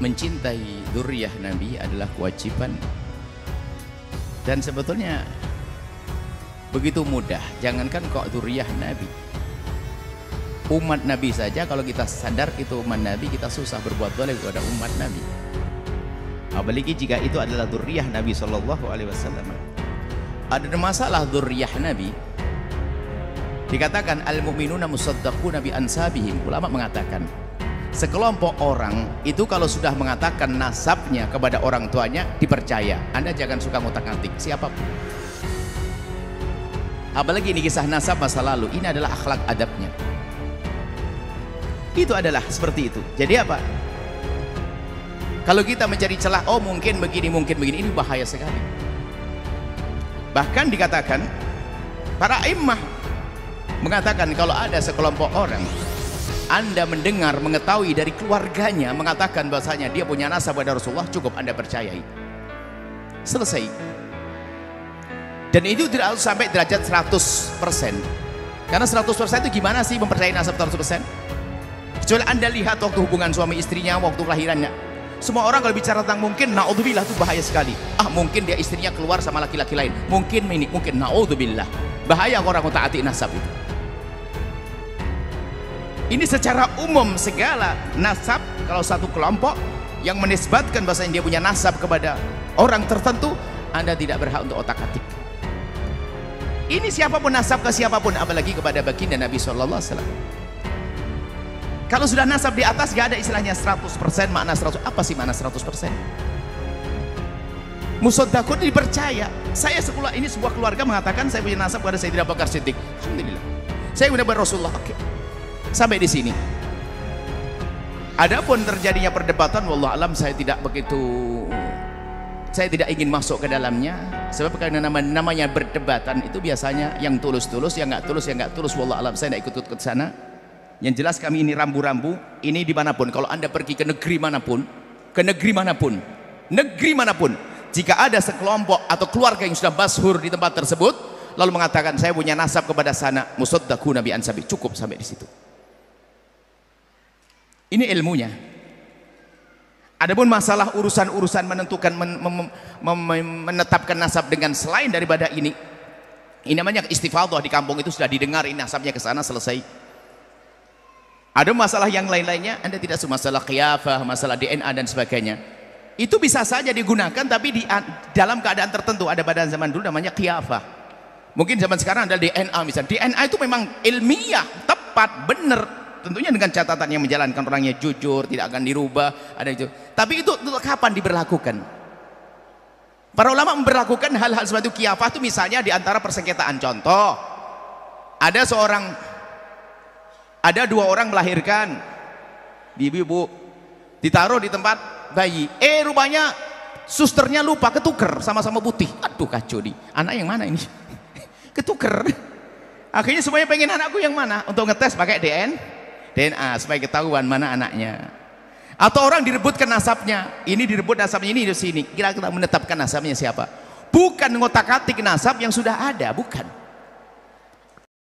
mencintai dzurriyyah Nabi adalah kewajiban, dan sebetulnya begitu mudah. Jangankan kok dzurriyyah Nabi, umat Nabi saja kalau kita sadar itu umat Nabi, kita susah berbuat zalim kepada umat Nabi, apalagi jika itu adalah dzurriyyah Nabi Shallallahu Alaihi Wasallam. Ada masalah dzurriyyah Nabi, dikatakan al-mu'minuna musaddaquna bi ansabihim. Ulama mengatakan sekelompok orang itu kalau sudah mengatakan nasabnya kepada orang tuanya dipercaya. Anda jangan suka ngotak-ngatik siapapun, apalagi ini kisah nasab masa lalu. Ini adalah akhlak adabnya, itu adalah seperti itu. Jadi apa, kalau kita mencari celah, oh mungkin begini, ini bahaya sekali. Bahkan dikatakan para imam mengatakan kalau ada sekelompok orang Anda mendengar, mengetahui dari keluarganya mengatakan bahasanya dia punya nasab pada Rasulullah, cukup Anda percayai, selesai. Dan itu tidak harus sampai derajat 100%, karena 100% itu gimana sih mempercayai nasab 100%? Kecuali Anda lihat waktu hubungan suami istrinya, waktu kelahirannya. Semua orang kalau bicara tentang mungkin, naudzubillah, itu bahaya sekali. Mungkin dia istrinya keluar sama laki-laki lain, mungkin naudzubillah. Bahaya orang mentaati nasab itu. Ini secara umum segala nasab, kalau satu kelompok yang menisbatkan bahasanya dia punya nasab kepada orang tertentu, Anda tidak berhak untuk otak-atik. Ini siapapun nasab ke siapapun, apalagi kepada baginda Nabi Sallallahu Alaihi Wasallam. Kalau sudah nasab di atas, gak ada istilahnya 100%, makna 100%. Apa sih makna 100%? Musaddaqun, dipercaya. Saya ini sebuah keluarga mengatakan saya punya nasab kepada Sayyidina Abu Bakar Siddiq. Alhamdulillah. Saya punya Rasulullah. Oke. Sampai di sini. Adapun terjadinya perdebatan, wallah alam, saya tidak ingin masuk ke dalamnya. Sebab karena namanya berdebatan itu biasanya yang tulus-tulus, yang nggak tulus, wallah alam, saya tidak ikut ke sana. Yang jelas kami ini rambu-rambu, ini dimanapun, kalau Anda pergi ke negeri manapun, negeri manapun, jika ada sekelompok atau keluarga yang sudah masyhur di tempat tersebut, lalu mengatakan saya punya nasab kepada sana, musaddaquna bi ansabi, cukup sampai di situ. Ini ilmunya. Adapun masalah urusan-urusan menentukan menetapkan nasab dengan selain daripada ini namanya istifadhah. Di kampung itu sudah didengar ini nasabnya ke sana, selesai. Ada masalah yang lain-lainnya, Anda tidak semua masalah qiyafah, masalah DNA dan sebagainya. Itu bisa saja digunakan, tapi dalam keadaan tertentu. Ada pada zaman dulu namanya qiyafah. Mungkin zaman sekarang ada DNA misalnya. DNA itu memang ilmiah, tepat, benar. Tentunya dengan catatan yang menjalankan orangnya jujur, tidak akan dirubah. Ada itu. Tapi itu kapan diberlakukan? Para ulama memberlakukan hal-hal seperti itu. Qiyafah itu misalnya di antara persengketaan. Contoh, ada dua orang melahirkan, ibu ditaruh di tempat bayi, rupanya susternya lupa, ketuker, sama-sama putih. Aduh kacau nih, anak yang mana ini? Ketuker. Akhirnya semuanya pengen anakku yang mana, untuk ngetes pakai DNA supaya ketahuan mana anaknya. Atau orang direbutkan nasabnya, ini direbut nasabnya ini di sini, kira-kira menetapkan nasabnya siapa? Bukan ngotak-atik nasab yang sudah ada, bukan.